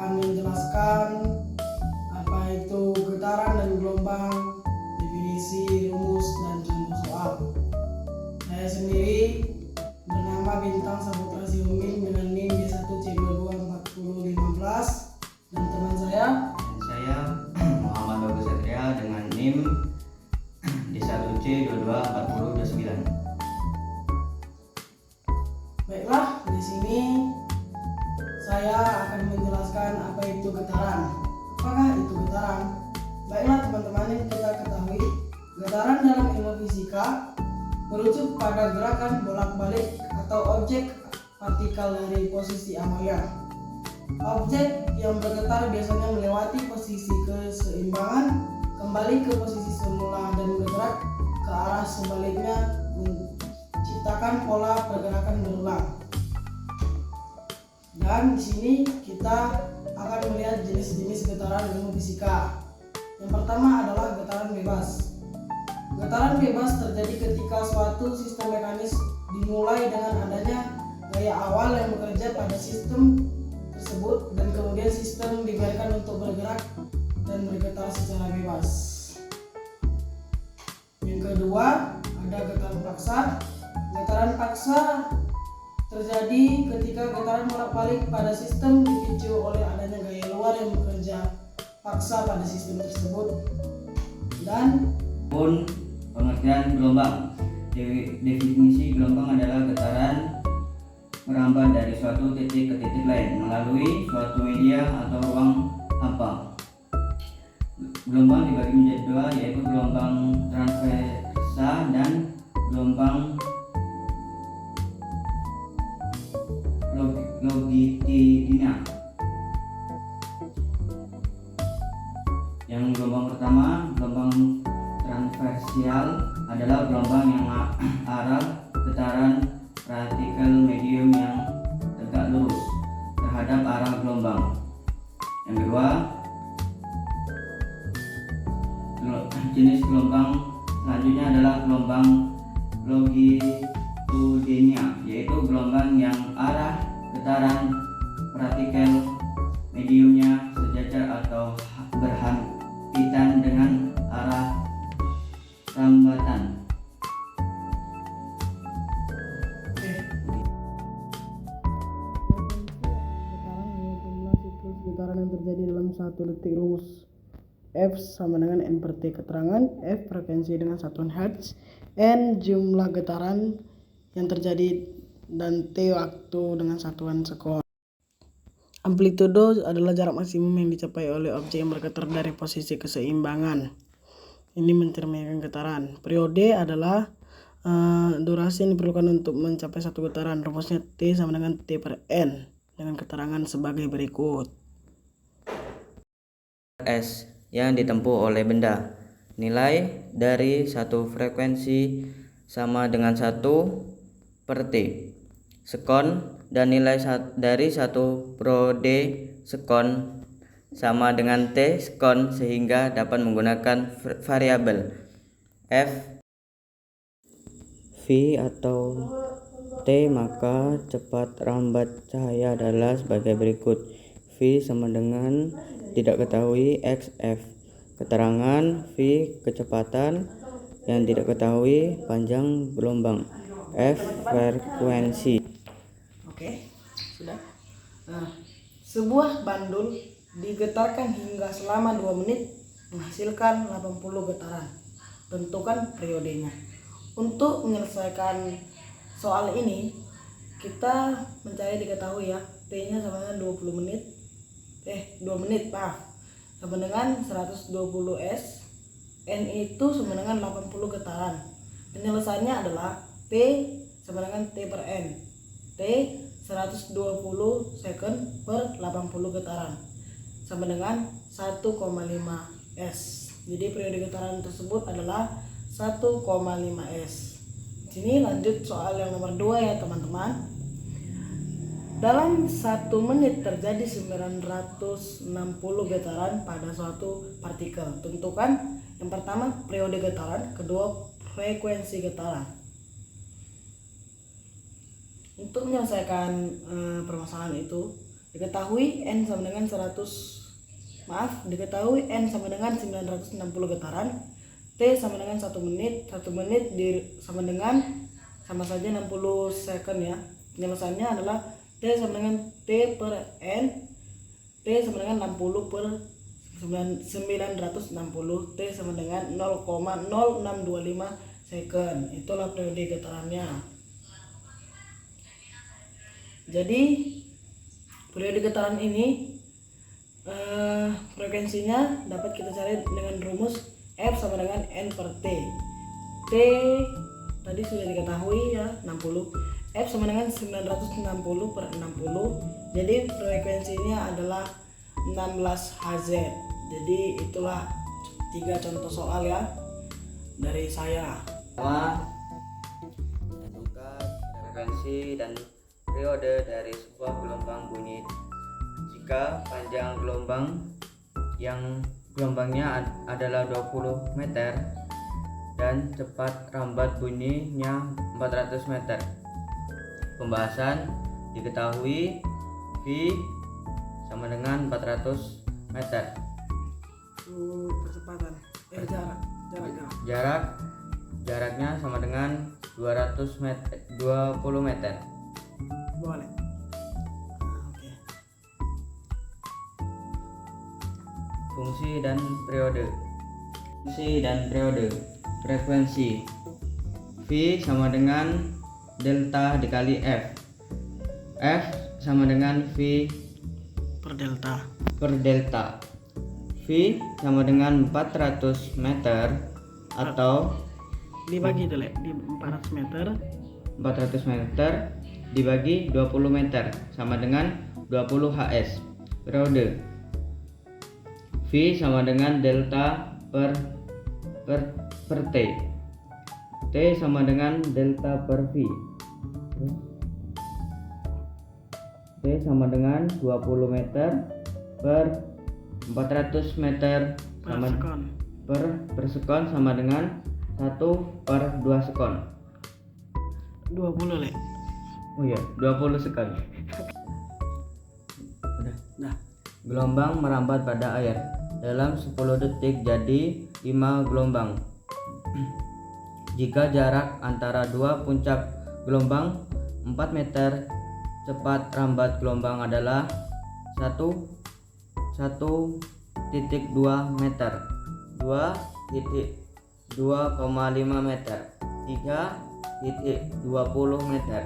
akan menjelaskan apa itu getaran dan gelombang, definisi, rumus, dan contoh soal. Saya sendiri bernama Bintang Saputra Sihombing dengan NIM D1C224015, dan teman saya Muhammad Bagus Satria dengan NIM D1C224029. Baiklah, di sini saya akan menjelaskan apa itu getaran. Apakah itu getaran? Baiklah teman-teman, yang kita ketahui, getaran dalam ilmu fisika merujuk pada gerakan bolak-balik atau objek partikel dari posisi awalnya. Objek yang bergetar biasanya melewati posisi keseimbangan, kembali ke posisi semula dan bergerak ke arah sebaliknya, menciptakan pola pergerakan berulang. Dan di sini kita akan melihat jenis-jenis getaran ilmu fisika. Yang pertama adalah getaran bebas. Getaran bebas terjadi ketika suatu sistem mekanis dimulai dengan adanya gaya awal yang bekerja pada sistem tersebut dan kemudian sistem dibiarkan untuk bergerak dan bergetar secara bebas. Yang kedua ada getaran paksa. Getaran paksa terjadi ketika getaran bolak-balik pada sistem dipicu oleh adanya gaya luar yang bekerja paksa pada sistem tersebut. Dan pengertian gelombang. Definisi gelombang adalah getaran merambat dari suatu titik ke titik lain melalui suatu media atau ruang hampa. Gelombang dibagi menjadi dua, yaitu gelombang transversa dan gelombang longitudinal. Yang gelombang pertama, gelombang transversial, adalah gelombang yang arah getaran partikel medium yang tegak lurus terhadap arah gelombang. Yang kedua, jenis gelombang selanjutnya adalah gelombang longitudinal, yaitu gelombang yang arah getaran partikel mediumnya sejajar atau berhimpitan dengan arah rambatan. Siklus getaran yang terjadi dalam 1 detik. Rumus F sama dengan N per T. Keterangan: F frekuensi dengan satuan Hertz, N jumlah getaran yang terjadi, dan T waktu dengan satuan sekon. Amplitudo adalah jarak maksimum yang dicapai oleh objek yang bergetar dari posisi keseimbangan. Ini mencerminkan getaran. Periode adalah durasi yang diperlukan untuk mencapai satu getaran. Rumusnya T sama dengan T per N dengan keterangan sebagai berikut. S yang ditempuh oleh benda. Nilai dari satu frekuensi sama dengan 1 per T sekon, dan nilai dari satu periode sekon sama dengan T sekon, sehingga dapat menggunakan variabel F, V atau T. Maka cepat rambat cahaya adalah sebagai berikut: V sama dengan tidak ketahui X F. Keterangan: V kecepatan yang tidak ketahui, panjang gelombang, F frekuensi. Oke, sudah. Sebuah bandul digetarkan hingga selama 2 menit menghasilkan 80 getaran. Tentukan periodenya. Untuk menyelesaikan soal ini, kita mencari diketahui ya, T-nya sama dengan 2 menit, sama dengan 120 S. N itu sama dengan 80 getaran. Penyelesaiannya adalah T sama dengan T per N. T 120 second per 80 getaran sama dengan 1,5 S. Jadi periode getaran tersebut adalah 1,5 S. Sini lanjut soal yang nomor 2 ya teman-teman. Dalam 1 menit terjadi 960 getaran pada suatu partikel. Tentukan yang pertama periode getaran, kedua frekuensi getaran. Untuk menyelesaikan permasalahan itu, Diketahui N sama dengan 960 getaran. T sama dengan 1 menit. 1 menit sama dengan sama saja 60 second ya. Penyelesaiannya adalah T sama dengan T per N. T sama dengan 60 per 960. T sama dengan 0,0625 second. Itulah periode getarannya. Jadi periode getaran ini frekuensinya dapat kita cari dengan rumus F sama dengan N per T. T tadi sudah diketahui ya, 60. F sama dengan 960 per 60. Jadi frekuensinya adalah 16 Hz. Jadi itulah 3 contoh soal ya dari saya. Tentukan frekuensi dan periode dari sebuah gelombang bunyi. Jika panjang gelombang yang gelombangnya adalah 20 meter dan cepat rambat bunyinya 400 meter. Pembahasan diketahui V sama dengan 400 meter. Percepatan Jaraknya sama dengan 20 meter. Boleh. Oke. Fungsi dan periode. Frekuensi V sama dengan delta dikali F. F sama dengan V Per delta. V sama dengan 400 meter atau Dibagi dulu di 400 meter. 400 meter dibagi 20 meter sama dengan 20 HS. Periode V sama dengan delta per T. T sama dengan delta per V. T sama dengan 20 meter per 400 meter sama per sekon sama dengan 1 per 2 sekon. 20 le. Oh iya, 20 sekon. Nah, Gelombang merambat pada air. Dalam 10 detik jadi 5 gelombang. Jika jarak antara dua puncak gelombang 4 meter, cepat rambat gelombang adalah 1,2 meter, 2,5 meter, 3,20 meter,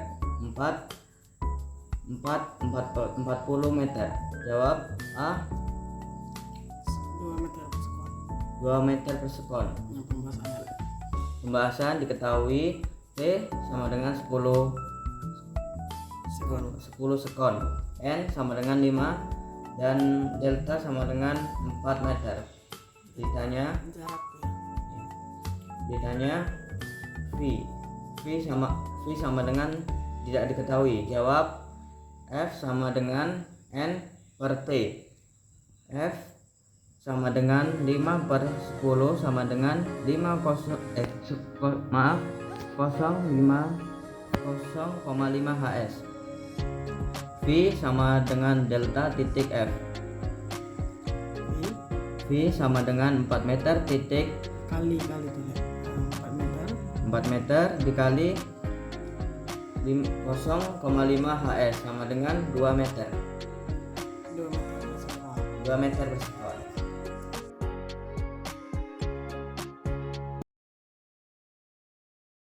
40 meter. Jawab A. 2 meter per sekon. 2 meter per sekon. Yang pembahasannya. Pembahasan diketahui T sama dengan 10 sekon, N sama dengan 5 dan delta sama dengan 4 meter. Ditanya V sama dengan tidak diketahui. Jawab F sama dengan N per T. F sama dengan 5 per 10 sama dengan 0,5 HS. V sama dengan delta titik F. V sama dengan 4 meter titik Kali tuh ya. 4 meter. 4 meter dikali 0,5 HS sama dengan 2 meter. 2 meter per sekon. 2 meter per sekon.